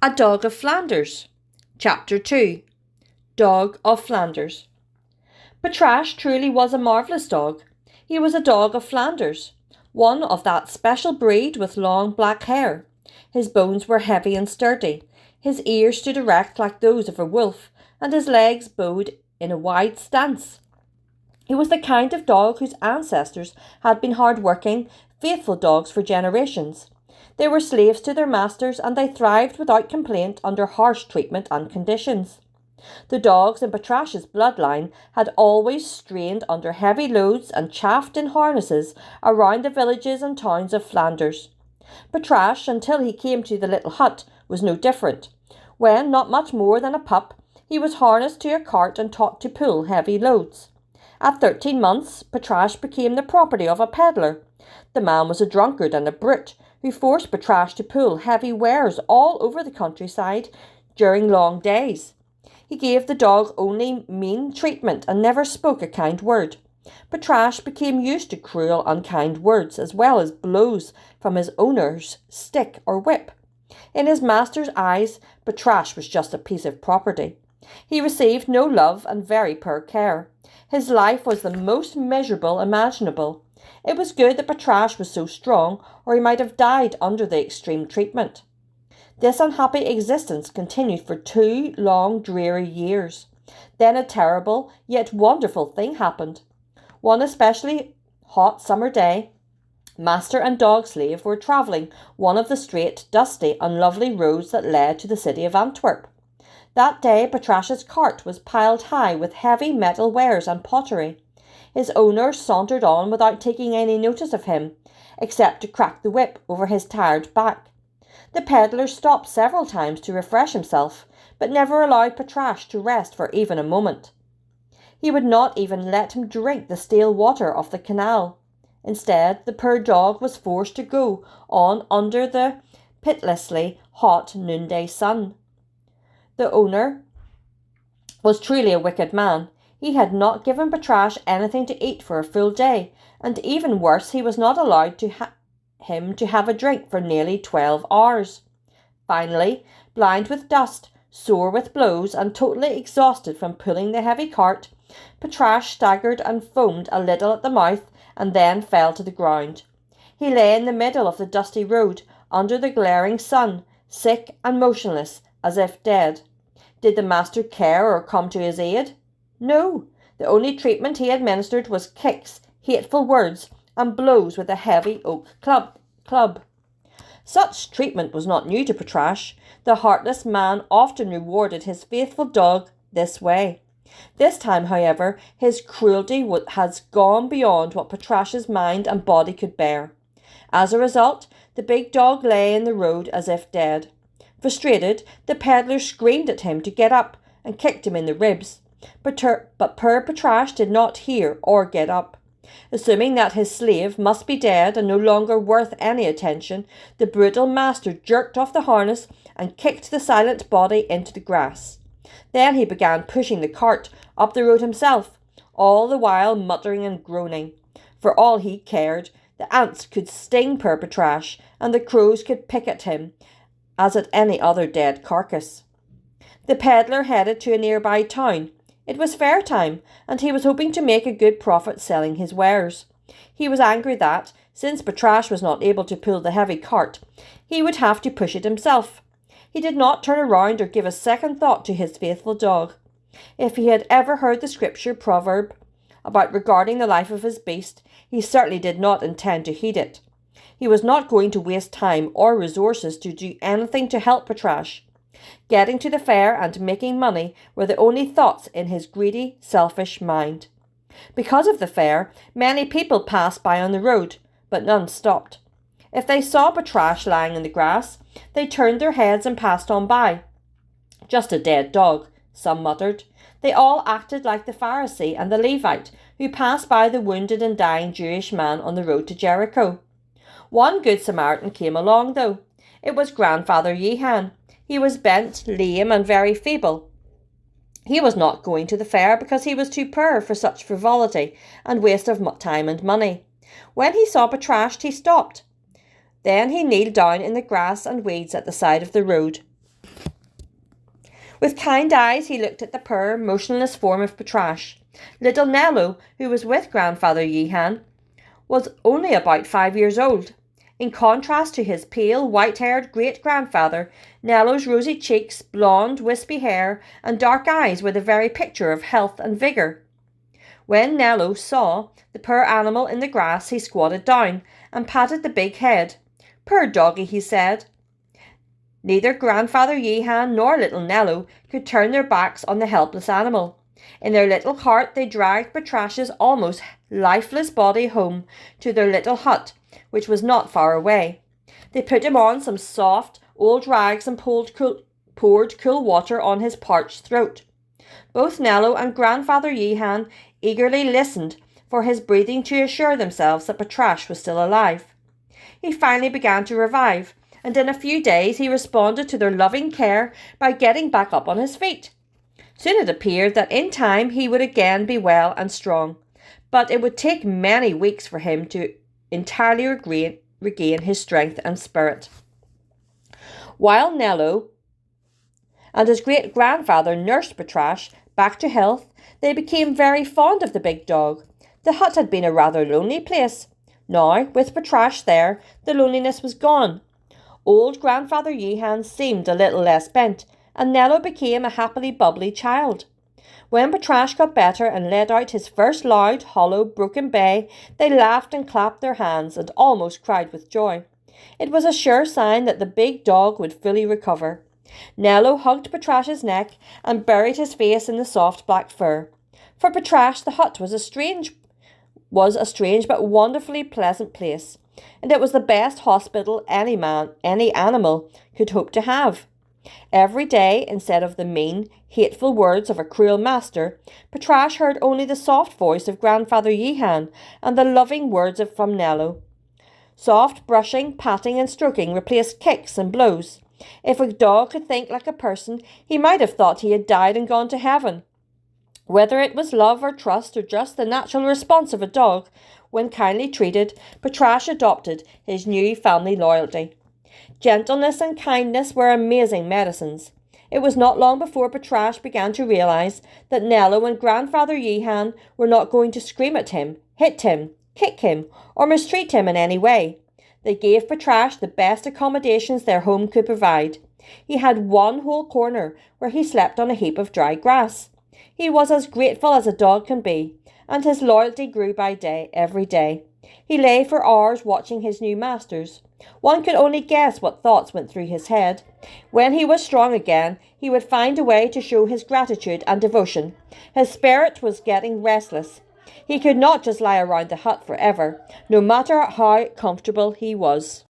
A Dog of Flanders. Chapter 2. Dog of Flanders. Patrash truly was a marvellous dog. He was a dog of Flanders, one of that special breed with long black hair. His bones were heavy and sturdy, his ears stood erect like those of a wolf, and his legs bowed in a wide stance. He was the kind of dog whose ancestors had been hard-working, faithful dogs for generations. They were slaves to their masters, and they thrived without complaint under harsh treatment and conditions. The dogs in Patrash's bloodline had always strained under heavy loads and chafed in harnesses around the villages and towns of Flanders. Patrash, until he came to the little hut, was no different. When not much more than a pup, he was harnessed to a cart and taught to pull heavy loads. At 13 months, Patrash became the property of a peddler. The man was a drunkard and a brute, who forced Patrash to pull heavy wares all over the countryside during long days. He gave the dog only mean treatment and never spoke a kind word. Patrash became used to cruel, unkind words, as well as blows from his owner's stick or whip. In his master's eyes, Patrash was just a piece of property. He received no love and very poor care. His life was the most miserable imaginable. It was good that Patrash was so strong, or he might have died under the extreme treatment. This unhappy existence continued for 2 long, dreary years. Then a terrible, yet wonderful thing happened. One especially hot summer day, master and dog slave were travelling one of the straight, dusty, unlovely roads that led to the city of Antwerp. That day Patrash's cart was piled high with heavy metal wares and pottery. His owner sauntered on without taking any notice of him, except to crack the whip over his tired back. The peddler stopped several times to refresh himself, but never allowed Patrash to rest for even a moment. He would not even let him drink the stale water of the canal. Instead, the poor dog was forced to go on under the pitilessly hot noonday sun. The owner was truly a wicked man. He had not given Patrash anything to eat for a full day, and even worse, he was not allowed him to have a drink for nearly 12 hours. Finally, blind with dust, sore with blows, and totally exhausted from pulling the heavy cart, Patrash staggered and foamed a little at the mouth, and then fell to the ground. He lay in the middle of the dusty road, under the glaring sun, sick and motionless, as if dead. Did the master care or come to his aid? No, the only treatment he administered was kicks, hateful words, and blows with a heavy oak club. Such treatment was not new to Patrash. The heartless man often rewarded his faithful dog this way. This time, however, his cruelty has gone beyond what Patrash's mind and body could bear. As a result, the big dog lay in the road as if dead. Frustrated, the peddler screamed at him to get up and kicked him in the ribs. But poor Patrash did not hear or get up. Assuming that his slave must be dead and no longer worth any attention, the brutal master jerked off the harness and kicked the silent body into the grass. Then he began pushing the cart up the road himself, all the while muttering and groaning. For all he cared, the ants could sting poor Patrash, and the crows could pick at him, as at any other dead carcass. The peddler headed to a nearby town. It was fair time, and he was hoping to make a good profit selling his wares. He was angry that, since Patrash was not able to pull the heavy cart, he would have to push it himself. He did not turn around or give a second thought to his faithful dog. If he had ever heard the scripture proverb about regarding the life of his beast, he certainly did not intend to heed it. He was not going to waste time or resources to do anything to help Patrash. Getting to the fair and making money were the only thoughts in his greedy, selfish mind. Because of the fair, many people passed by on the road, but none stopped. If they saw Patrash lying in the grass, they turned their heads and passed on by. Just a dead dog, some muttered. They all acted like the Pharisee and the Levite, who passed by the wounded and dying Jewish man on the road to Jericho. One good Samaritan came along, though. It was Grandfather Yehan. He was bent, lame, and very feeble. He was not going to the fair because he was too poor for such frivolity and waste of time and money. When he saw Patrash, he stopped. Then he kneeled down in the grass and weeds at the side of the road. With kind eyes he looked at the poor, motionless form of Patrash. Little Nello, who was with Grandfather Yehan, was only about 5 years old. In contrast to his pale, white-haired great-grandfather, Nello's rosy cheeks, blonde, wispy hair, and dark eyes were the very picture of health and vigour. When Nello saw the poor animal in the grass, he squatted down and patted the big head. "Poor doggy," he said. Neither Grandfather Yehan nor little Nello could turn their backs on the helpless animal. In their little heart they dragged Patrash's almost lifeless body home to their little hut, which was not far away. They put him on some soft old rags and poured cool water on his parched throat. Both Nello and Grandfather Yehan eagerly listened for his breathing to assure themselves that Patrash was still alive. He finally began to revive, and in a few days he responded to their loving care by getting back up on his feet. Soon it appeared that in time he would again be well and strong, but it would take many weeks for him to entirely regain his strength and spirit. While Nello and his great-grandfather nursed Patrash back to health, they became very fond of the big dog. The hut had been a rather lonely place. Now, with Patrash there, the loneliness was gone. Old Grandfather Yehan seemed a little less bent, and Nello became a happily bubbly child. When Patrash got better and let out his first loud, hollow, broken bay, they laughed and clapped their hands and almost cried with joy. It was a sure sign that the big dog would fully recover. Nello hugged Patrash's neck and buried his face in the soft black fur. For Patrash, the hut was a strange but wonderfully pleasant place, and it was the best hospital any animal could hope to have. Every day, instead of the mean, hateful words of a cruel master, Patrash heard only the soft voice of Grandfather Yehan and the loving words from Nello. Soft brushing, patting and stroking replaced kicks and blows. If a dog could think like a person, he might have thought he had died and gone to heaven. Whether it was love or trust or just the natural response of a dog, when kindly treated, Patrash adopted his new family loyalty. Gentleness and kindness were amazing medicines. It was not long before Patrash began to realise that Nello and Grandfather Yehan were not going to scream at him, hit him, kick him, or mistreat him in any way. They gave Patrash the best accommodations their home could provide. He had one whole corner where he slept on a heap of dry grass. He was as grateful as a dog can be, and his loyalty grew by every day. He lay for hours watching his new masters. One could only guess what thoughts went through his head. When he was strong again, he would find a way to show his gratitude and devotion. His spirit was getting restless. He could not just lie around the hut forever, no matter how comfortable he was.